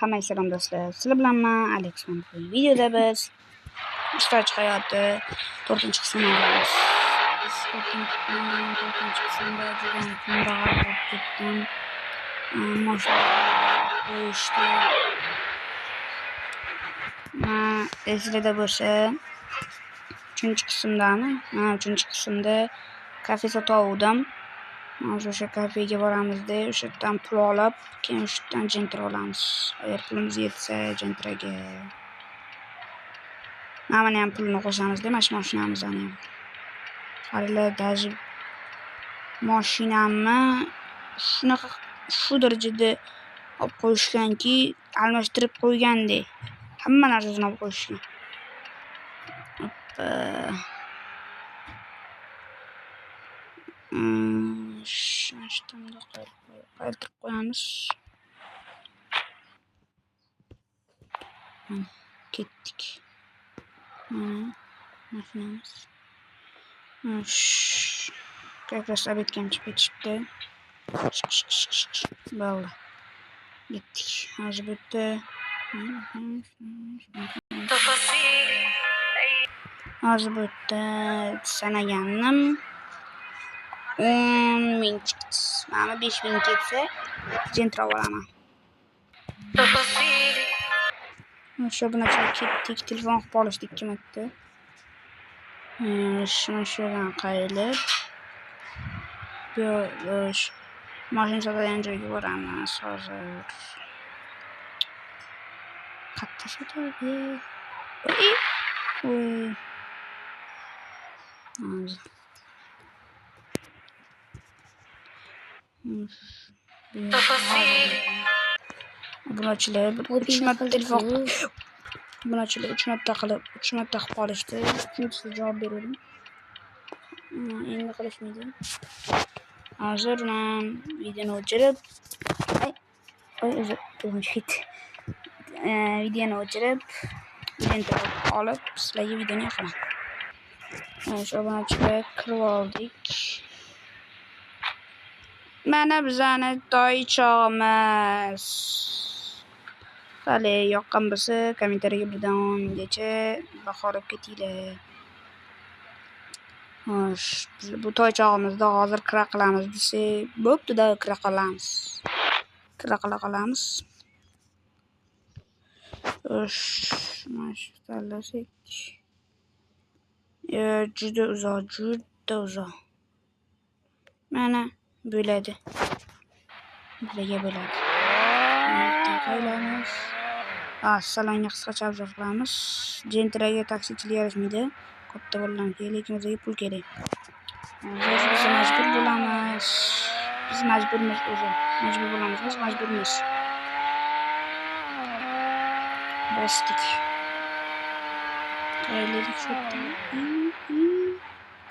Hammaga salom do'stlar. Sizlar bilan men Alex. Bu videoda biz ishtirok hayoti 4-qismini olamiz. Biz 4-qismda juda kambag'al bo'lib ketdim. Mashina qo'yishdi. Esingizda bo'lsa 3-qismdami? 3-qismda kafe sotuvdim. O'sha kafega boramizda, o'sha yerdan pul olib, keyin o'sha yerdan jentra olamiz. Agar pulimiz yetsa jentraga. Mana ham pulni qo'shamiz-da, mashinamizni ham. Qaranglar, даже mashinamni shunaqa shu darajada olib qo'yishganki, almashtirib qo'ygandek. Hamma narsasini olib qo'yishgan. Qaytarib qo'yamiz. Ketdik. Mashinamiz. Как раз obedga chiqib ketishibdi. Bo'ldi. Ketdik. Hozir bu yerda sanaganim 10.000 chiqdi. Mana 5.000 ketsa jentra olaman. O'sha bunaqa ketdik, telefon qilib olishdik kimdir. Shundan qayilib mashina sotadigan joyga boramiz hozir. Qayerda sotadi? Bunachilar 3 marta telefon bunachilar 3 marta qilib qolishdi. Kimsiz javob berdim. Endi qilishmaydi. Hozir men videoni o'chirib videoni o'chirib olib sizlarga videoni yoqaman. Shu obunachilar kirib oldik. Mana bizani toychog'imiz. Hali yoqqan bo'lsa, kommentariyaga birdan 10gacha baholab ketinglar. Xo'sh, bu toychog'imizda hozir kira qilamiz desak, bo'pti-da, kira qilamiz. Xo'sh, mana shu tanlasak. Juda uzoq. Mana bo'ladi. Bizga bo'ladi. Qaylamiz. Salonga qisqacha obzor qilamiz. Jentraga taksichilik yarashmaydi. Katta bo'lgan lekin o'ziga pul kerak. Hozir biz majbur bo'lamiz. Biz majburmiz. Bosdik. Qayerlik sotdi?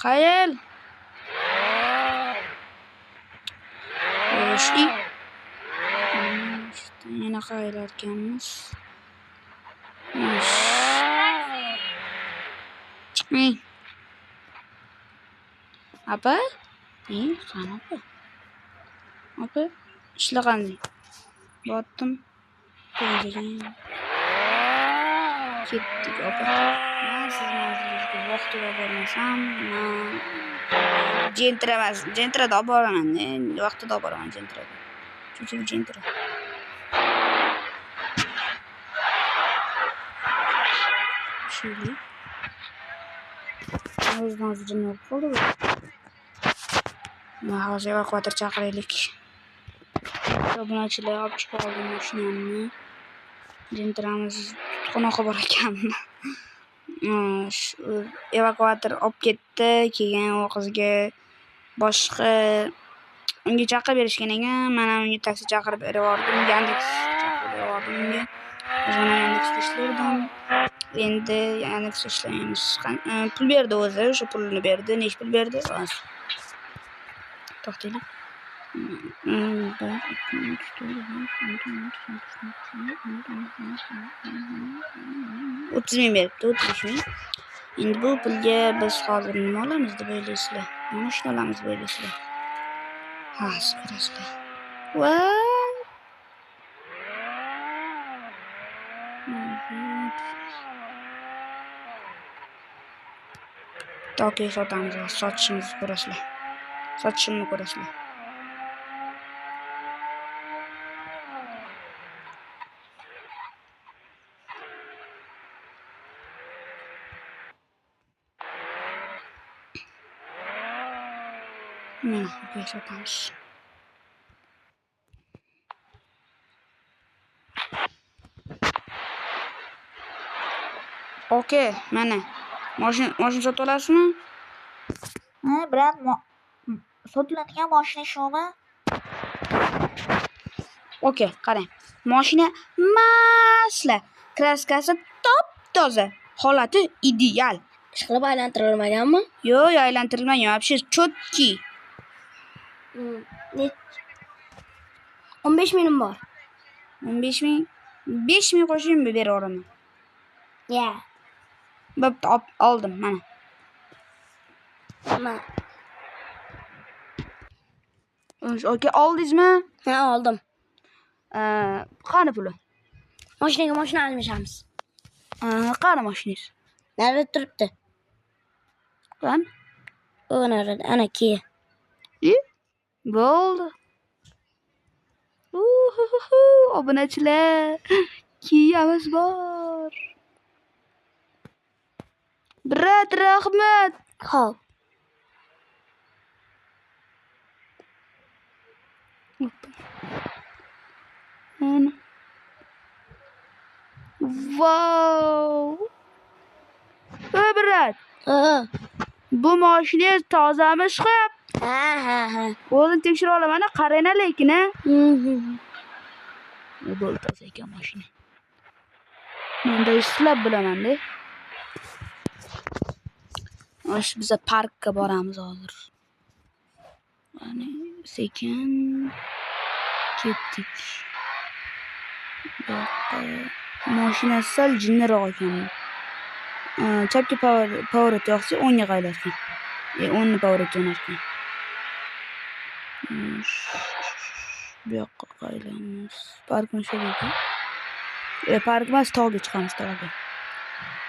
Qayel. O'shdi. Yana qaylar ekanmiz. Chiqmang. Apa? Qanaqa? Apa? Ishlar qanday? Botdim. Ketdik opa. Men sizni o'zingizga vaqtida bormasam, jentrada olib boraman. Vaqtida olib boraman jentrada. Chunki jentra. Shuli. O'zdan jim yo'q qoldi. Hozir evakuator chaqiraylik. Obunachilar olib chiqib oldim mashinamni. Jentramiz qo'noqqa bor ekanmi? Evakuator olib ketdi. Keyin u qizga boshqa unga chaqirib berishgan ekan. Mana unga taksi chaqirib berdim. Yandex chaqirib berdim unga. O'zim Yandexda ishlardim. Endi Yandexda ishlaymiz. Pul berdi o'zi, o'sha pulni berdi. Nech pul berdi? To'xtaylik. 30.000 beribdi, 30.000. Endi bu pulga biz hozir nima olamiz deb o'ylaysizlar? Mana shuni olamiz deb o'ylaysizlar. Ha, ko'rasizlar. Okey, sotamiz. Sotishimizni ko'rasizlar. Sotishimni ko'rasizlar. Mana, okey, sotamiz. Okey, mana. Mashina sotib olasizmi? Birat, sotiladigan mashina shumi? Okey, qarang. Mashina masla, kraskasi top-toza, holati ideal. Ishqilib aylantirilmaganmi? Yo'q, aylantirilmagan, вообще cho'tki. 15 ming bor. 15 ming. 5 ming qo'shimni beraveraman. Ya. Bo'pti, oldim, mana. Okey, oldingizmi? Ha, oldim. Qani puli? Mashinaga mashina almashamiz. Qani mashinangiz? Narida turibdi. Qani? O, narida, ana Kia. Bo'ldi. Obunachilar, Kia'miz bor. Birat, rahmat. Xo'p. Vau! Birat, bu mashinangiz tozami chiqib? Ha. O'zim tekshirib olaman, qaranglar lekin, ha. Bo'ldi, toza ekan mashina. Menda ishlab bilaman-da. Mana biz parkka boramiz hozir. Mana sekin ketdik. Mashina sal jinniroq ekan. Chapga pоворot yoqsa o'ngga qaylarkan. 10 pоворot jo'narkan. Bu yoqqa qaylarmiz. Parkni shu yerda. Park emas, tog'ga chiqamiz, tog'ga.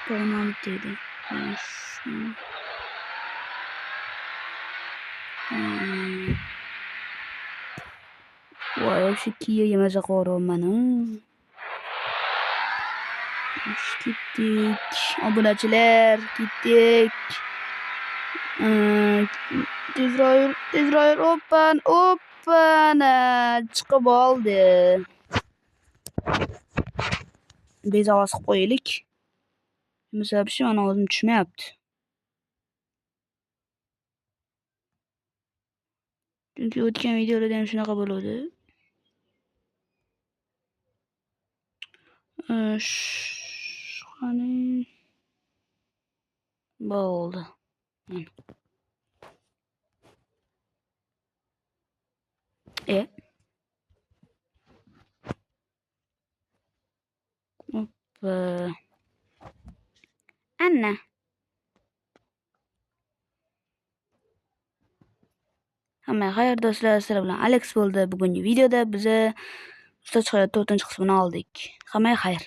Tog'ni olib deydi. Voy, shu Kia'ga maza qilyapman. Ketdik. Obunachilar, ketdik. Tezroq, open. Chiqib oldi. Bezovuz qilib qo'yaylik. Misol mana o'zim tushmayapti. Chunki o'tgan videolarda ham shunaqa bo'ladi. Qani bo'ldi. Anna. Hamma xayr do'stlar, sizlar bilan Alex bo'ldi. Bugungi videoda biz Ustoz hayot 4-qismini oldik. Hamma xayr.